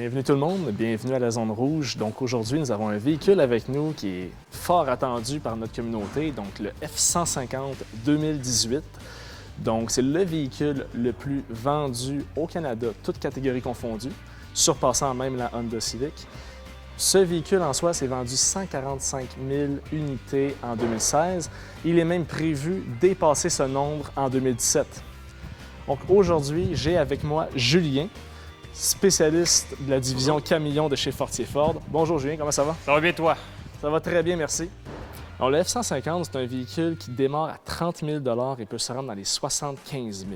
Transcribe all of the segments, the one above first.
Bienvenue tout le monde, bienvenue à la Zone Rouge. Donc aujourd'hui, nous avons un véhicule avec nous qui est fort attendu par notre communauté, donc le F-150 2018. Donc c'est le véhicule le plus vendu au Canada, toutes catégories confondues, surpassant même la Honda Civic. Ce véhicule en soi s'est vendu 145 000 unités en 2016. Il est même prévu dépasser ce nombre en 2017. Donc aujourd'hui, j'ai avec moi Julien, spécialiste de la division camion de chez Fortier Ford. Bonjour Julien, comment ça va? Ça va bien toi? Ça va très bien, merci. Alors, le F-150, c'est un véhicule qui démarre à 30 000 et peut se rendre dans les 75 000.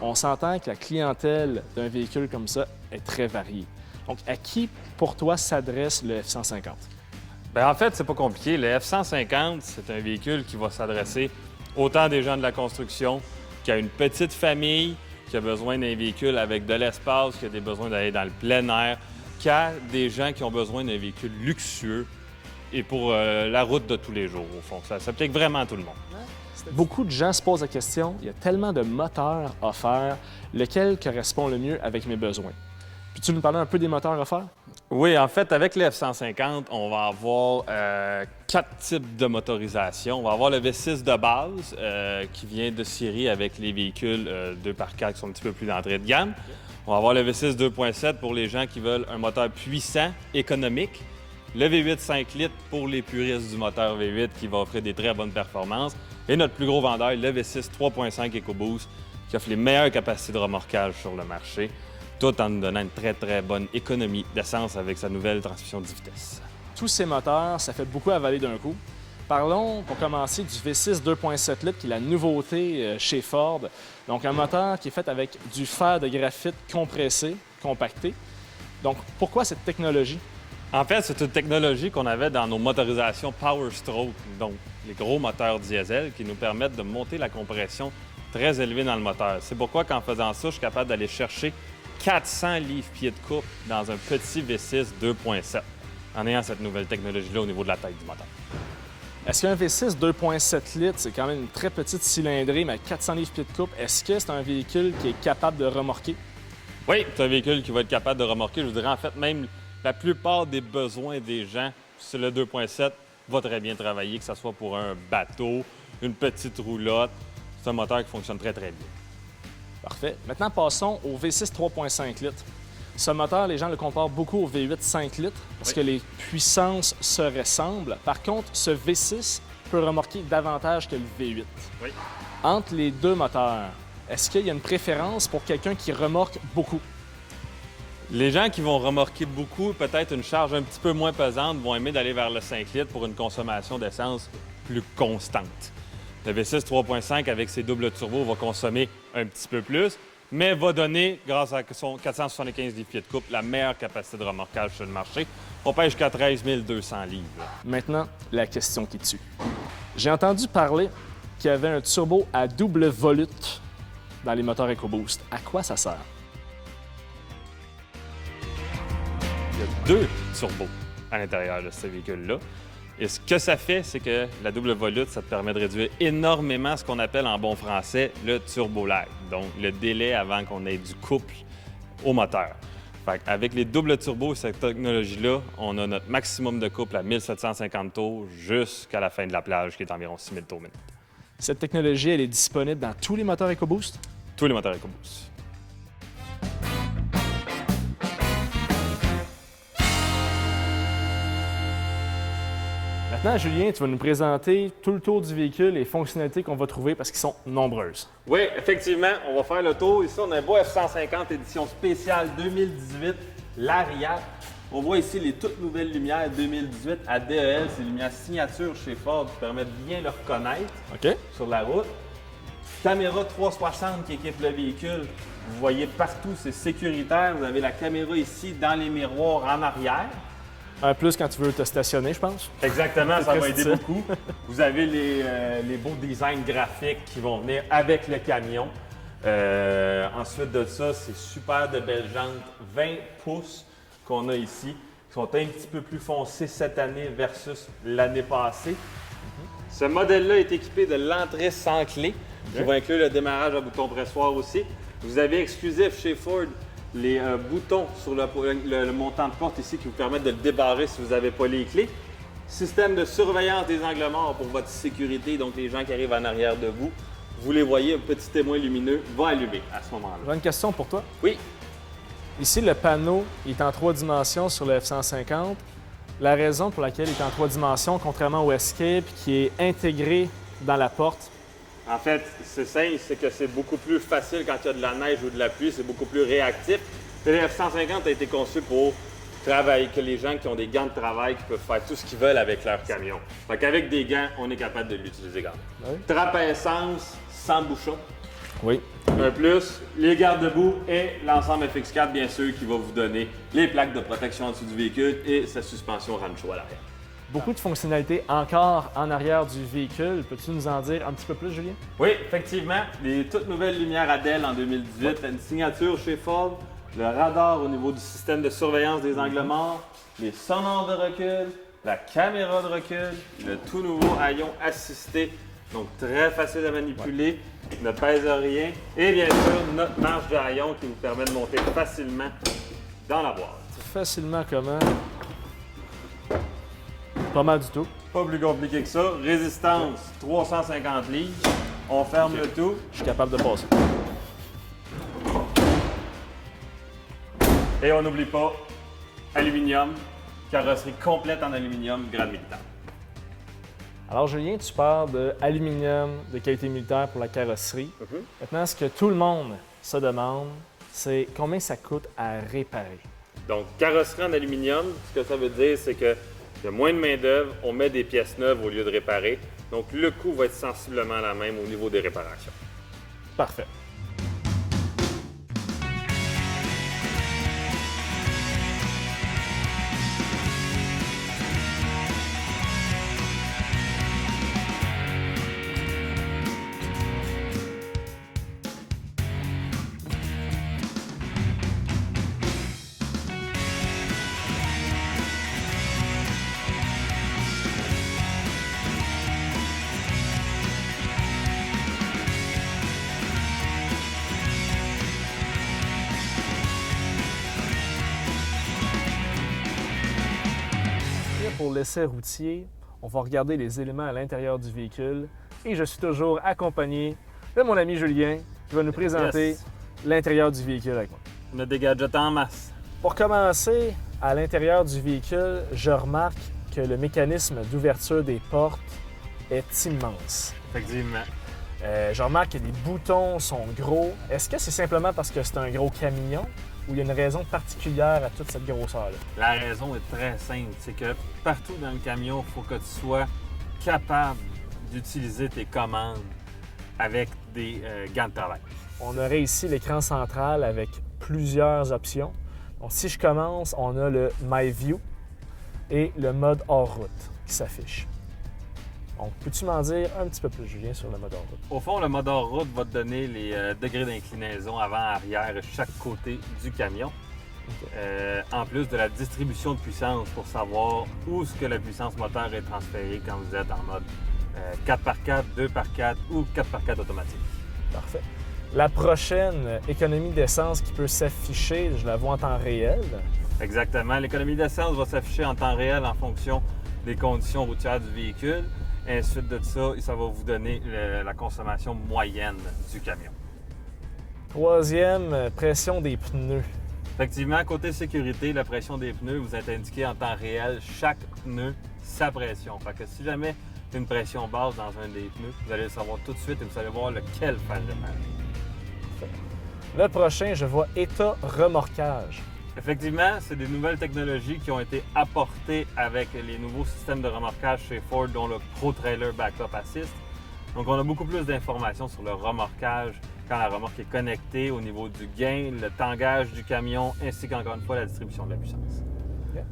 On s'entend que la clientèle d'un véhicule comme ça est très variée. Donc, à qui, pour toi, s'adresse le F-150? Bien, en fait, c'est pas compliqué. Le F-150, c'est un véhicule qui va s'adresser autant des gens de la construction qui a une petite famille, qui a besoin d'un véhicule avec de l'espace, qui a des besoins d'aller dans le plein air, qu'à des gens qui ont besoin d'un véhicule luxueux et pour la route de tous les jours, au fond. Ça s'applique vraiment à tout le monde. Beaucoup de gens se posent la question, il y a tellement de moteurs offerts, lequel correspond le mieux avec mes besoins? Peux-tu nous parler un peu des moteurs offerts? Oui, en fait, avec le F-150, on va avoir 4 types de motorisation. On va avoir le V6 de base, qui vient de série avec les véhicules 2x4 qui sont un petit peu plus d'entrée de gamme. On va avoir le V6 2.7 pour les gens qui veulent un moteur puissant, économique. Le V8 5 litres pour les puristes du moteur V8 qui va offrir des très bonnes performances. Et notre plus gros vendeur, le V6 3.5 EcoBoost, qui offre les meilleures capacités de remorquage sur le marché, tout en nous donnant une très bonne économie d'essence avec sa nouvelle transmission 10 vitesses. Tous ces moteurs, ça fait beaucoup avaler d'un coup. Parlons, pour commencer, du V6 2.7 litres, qui est la nouveauté chez Ford. Donc, un moteur qui est fait avec du fer de graphite compressé, compacté. Donc, pourquoi cette technologie? En fait, c'est une technologie qu'on avait dans nos motorisations Power Stroke, donc les gros moteurs diesel qui nous permettent de monter la compression très élevée dans le moteur. C'est pourquoi, qu'en faisant ça, je suis capable d'aller chercher 400 livres-pieds de couple dans un petit V6 2.7 en ayant cette nouvelle technologie-là au niveau de la taille du moteur. Est-ce qu'un V6 2.7 litres, c'est quand même une très petite cylindrée, mais à 400 livres-pieds de couple, est-ce que c'est un véhicule qui est capable de remorquer? Oui, c'est un véhicule qui va être capable de remorquer. Je vous dirais, en fait, même la plupart des besoins des gens sur le 2.7 va très bien travailler, que ce soit pour un bateau, une petite roulotte. C'est un moteur qui fonctionne très bien. Parfait. Maintenant, passons au V6 3.5 litres. Ce moteur, les gens le comparent beaucoup au V8 5 litres parce que les puissances se ressemblent. Par contre, ce V6 peut remorquer davantage que le V8. Oui. Entre les deux moteurs, est-ce qu'il y a une préférence pour quelqu'un qui remorque beaucoup? Les gens qui vont remorquer beaucoup, peut-être une charge un petit peu moins pesante, vont aimer d'aller vers le 5 litres pour une consommation d'essence plus constante. Le V6 3.5 avec ses doubles turbos va consommer un petit peu plus, mais va donner, grâce à son 475 livres-pieds de couple, la meilleure capacité de remorquage sur le marché. On pêche jusqu'à 13 200 livres. Maintenant, la question qui tue. J'ai entendu parler qu'il y avait un turbo à double volute dans les moteurs EcoBoost. À quoi ça sert? Il y a 2 turbos à l'intérieur de ce véhicule-là. Et ce que ça fait, c'est que la double volute, ça te permet de réduire énormément ce qu'on appelle en bon français le turbo-lag, donc le délai avant qu'on ait du couple au moteur. Avec les doubles turbos et cette technologie-là, on a notre maximum de couple à 1750 tours jusqu'à la fin de la plage, qui est environ 6000 tours minute. Cette technologie, elle est disponible dans tous les moteurs EcoBoost? Tous les moteurs EcoBoost. Maintenant, Julien, tu vas nous présenter tout le tour du véhicule et les fonctionnalités qu'on va trouver parce qu'ils sont nombreuses. Oui, effectivement, on va faire le tour. Ici, on a un beau F-150 édition spéciale 2018, l'Ariat. On voit ici les toutes nouvelles lumières 2018 à DEL. C'est les lumières signature chez Ford qui permettent de bien le reconnaître sur la route. Caméra 360 qui équipe le véhicule. Vous voyez partout, c'est sécuritaire. Vous avez la caméra ici dans les miroirs en arrière. Un plus quand tu veux te stationner, je pense. Exactement, ça va aider ça. beaucoup. Vous avez les beaux designs graphiques qui vont venir avec le camion. Ensuite de ça, c'est super de belles jantes 20 pouces qu'on a ici, qui sont un petit peu plus foncées cette année versus l'année passée. Ce modèle-là est équipé de l'entrée sans clé, qui va inclure le démarrage à bouton pressoir aussi. Vous avez exclusif chez Ford les boutons sur le montant de porte ici qui vous permettent de le débarrer si vous n'avez pas les clés. Système de surveillance des angles morts pour votre sécurité, donc les gens qui arrivent en arrière de vous, vous les voyez, un petit témoin lumineux va allumer à ce moment-là. J'ai une question pour toi. Oui. Ici, le panneau est en 3 dimensions sur le F-150. La raison pour laquelle il est en 3 dimensions, contrairement au Escape, qui est intégré dans la porte. En fait, c'est simple, c'est que c'est beaucoup plus facile quand il y a de la neige ou de la pluie, c'est beaucoup plus réactif. Le F-150 a été conçu pour travailler, que les gens qui ont des gants de travail qui peuvent faire tout ce qu'ils veulent avec leur camion. Fait qu'avec des gants, on est capable de l'utiliser quand même. Oui. Trappe à essence, sans bouchon. Oui. Un plus, les garde-boue et l'ensemble FX4, bien sûr, qui va vous donner les plaques de protection en dessous du véhicule et sa suspension Rancho à l'arrière. Beaucoup de fonctionnalités encore en arrière du véhicule. Peux-tu nous en dire un petit peu plus, Julien? Oui, effectivement, les toutes nouvelles lumières ADEL en 2018, une signature chez Ford, le radar au niveau du système de surveillance des angles morts, les sonores de recul, la caméra de recul, le tout nouveau haillon assisté, donc très facile à manipuler, ne pèse rien, et bien sûr notre marche de haillon qui vous permet de monter facilement dans la boîte. Facilement comment? Pas mal du tout. Pas plus compliqué que ça. Résistance 350 livres. On ferme le tout. Je suis capable de passer. Et on n'oublie pas, aluminium, carrosserie complète en aluminium, grade militaire. Alors, Julien, tu parles d'aluminium de qualité militaire pour la carrosserie. Maintenant, ce que tout le monde se demande, c'est combien ça coûte à réparer. Donc, carrosserie en aluminium, ce que ça veut dire, c'est que il y a moins de main-d'œuvre, on met des pièces neuves au lieu de réparer. Donc, le coût va être sensiblement la même au niveau des réparations. Parfait. Pour l'essai routier, on va regarder les éléments à l'intérieur du véhicule et je suis toujours accompagné de mon ami Julien qui va nous présenter l'intérieur du véhicule avec moi. On a des gadgets en masse. Pour commencer, à l'intérieur du véhicule, je remarque que le mécanisme d'ouverture des portes est immense. Effectivement. Je remarque que les boutons sont gros. Est-ce que c'est simplement parce que c'est un gros camion ou il y a une raison particulière à toute cette grosseur-là? La raison est très simple, c'est que partout dans le camion, il faut que tu sois capable d'utiliser tes commandes avec des gants de travail. On aurait ici l'écran central avec plusieurs options. Donc, si je commence, on a le My View et le mode hors route qui s'affiche. Donc, peux-tu m'en dire un petit peu plus, Julien, sur le mode hors route? Au fond, le mode hors route va te donner les degrés d'inclinaison avant-arrière chaque côté du camion. Okay. En plus de la distribution de puissance pour savoir où est-ce que la puissance moteur est transférée quand vous êtes en mode 4x4, 2x4 ou 4x4 automatique. Parfait. La prochaine économie d'essence qui peut s'afficher, je la vois en temps réel. Exactement. L'économie d'essence va s'afficher en temps réel en fonction des conditions routières du véhicule. Et ensuite de ça, ça va vous donner la consommation moyenne du camion. Troisième, pression des pneus. Effectivement, côté sécurité, la pression des pneus vous est indiquée en temps réel, chaque pneu, sa pression. Fait que si jamais une pression basse dans un des pneus, vous allez le savoir tout de suite et vous allez voir lequel faire réparer. Le prochain, je vois état remorquage. Effectivement, c'est des nouvelles technologies qui ont été apportées avec les nouveaux systèmes de remorquage chez Ford, dont le Pro Trailer Backup Assist. Donc, on a beaucoup plus d'informations sur le remorquage quand la remorque est connectée au niveau du gain, le tangage du camion, ainsi qu'encore une fois, la distribution de la puissance. Okay.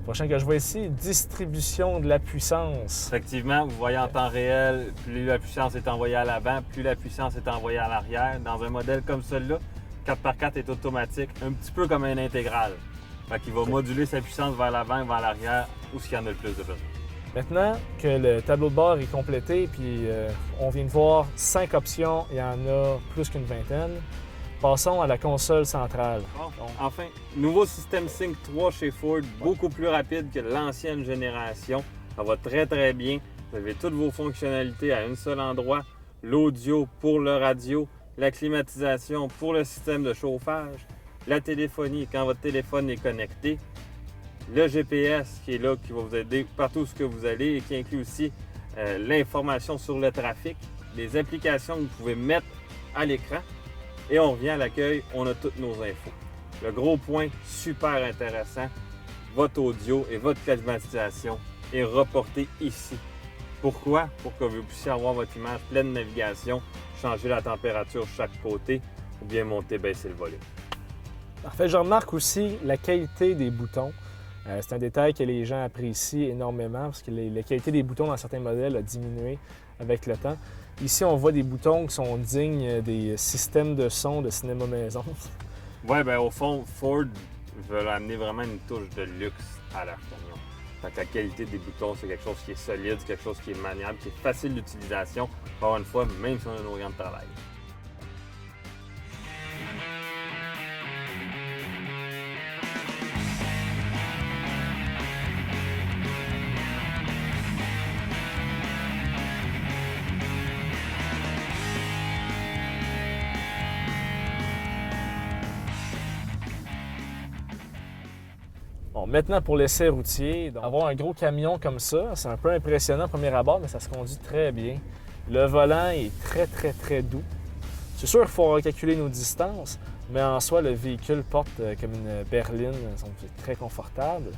Prochain que je vois ici, distribution de la puissance. Effectivement, vous voyez en temps réel, plus la puissance est envoyée à l'avant, plus la puissance est envoyée à l'arrière. Dans un modèle comme celui-là, 4x4 est automatique, un petit peu comme un intégral. Fait qu'il va moduler sa puissance vers l'avant et vers l'arrière, où il y en a le plus de besoin. Maintenant que le tableau de bord est complété, puis on vient de voir 5 options, il y en a plus qu'une vingtaine. Passons à la console centrale. Bon, enfin, nouveau système Sync 3 chez Ford, beaucoup plus rapide que l'ancienne génération. Ça va très très bien. Vous avez toutes vos fonctionnalités à un seul endroit. L'audio pour le radio, la climatisation pour le système de chauffage, la téléphonie quand votre téléphone est connecté, le GPS qui est là, qui va vous aider partout où vous allez et qui inclut aussi l'information sur le trafic, les applications que vous pouvez mettre à l'écran. Et on revient à l'accueil, on a toutes nos infos. Le gros point super intéressant, votre audio et votre climatisation est reporté ici. Pourquoi? Pour que vous puissiez avoir votre image pleine navigation, changer la température chaque côté ou bien monter, baisser le volume. Parfait. Je remarque aussi la qualité des boutons. C'est un détail que les gens apprécient énormément parce que la qualité des boutons dans certains modèles a diminué avec le temps. Ici, on voit des boutons qui sont dignes des systèmes de son de cinéma maison. Oui, bien au fond, Ford veut amener vraiment une touche de luxe à leur camion. Fait que la qualité des boutons, c'est quelque chose qui est solide, c'est quelque chose qui est maniable, qui est facile d'utilisation. Encore une fois, même si on a nos gants de travail. Bon, maintenant pour l'essai routier, donc, avoir un gros camion comme ça, c'est un peu impressionnant au premier abord, mais ça se conduit très bien. Le volant est très doux. C'est sûr qu'il faut calculer nos distances, mais en soi, le véhicule porte comme une berline, donc c'est très confortable.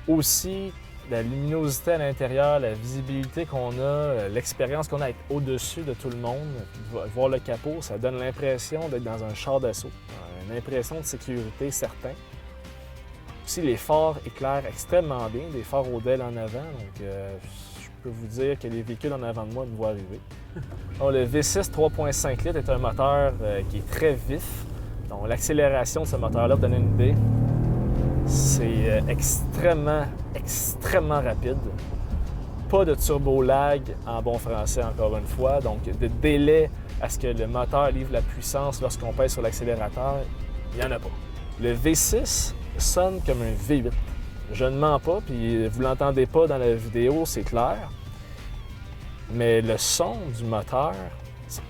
Aussi, la luminosité à l'intérieur, la visibilité qu'on a, l'expérience qu'on a d'être au-dessus de tout le monde, puis voir le capot, ça donne l'impression d'être dans un char d'assaut, une impression de sécurité certaine. Aussi, les phares éclairent extrêmement bien, des phares Odell en avant, donc je peux vous dire que les véhicules en avant de moi me voient arriver. Donc, le V6 3.5 litres est un moteur qui est très vif. Donc, l'accélération de ce moteur-là, pour donner une idée, c'est extrêmement rapide. Pas de turbo-lag en bon français, encore une fois. Donc, de délai à ce que le moteur livre la puissance lorsqu'on pèse sur l'accélérateur, il n'y en a pas. Le V6 sonne comme un V8. Je ne mens pas, puis vous ne l'entendez pas dans la vidéo, c'est clair. Mais le son du moteur,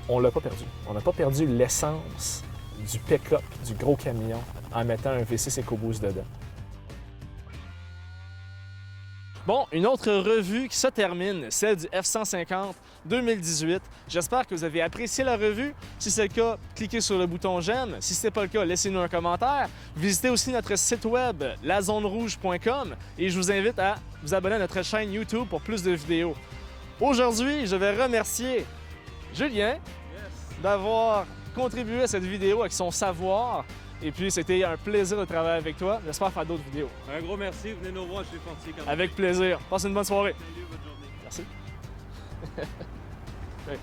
on ne l'a pas perdu. On n'a pas perdu l'essence du pick-up, du gros camion, en mettant un V6 EcoBoost dedans. Bon, une autre revue qui se termine, celle du F-150 2018. J'espère que vous avez apprécié la revue. Si c'est le cas, cliquez sur le bouton « J'aime ». Si ce n'est pas le cas, laissez-nous un commentaire. Visitez aussi notre site web, lazonerouge.com, et je vous invite à vous abonner à notre chaîne YouTube pour plus de vidéos. Aujourd'hui, je vais remercier Julien d'avoir contribué à cette vidéo avec son savoir. Et puis, c'était un plaisir de travailler avec toi. J'espère faire d'autres vidéos. Un gros merci. Venez nous voir chez Fortier. Avec plaisir. Passe une bonne soirée. Salut, bonne journée. Merci. Ouais.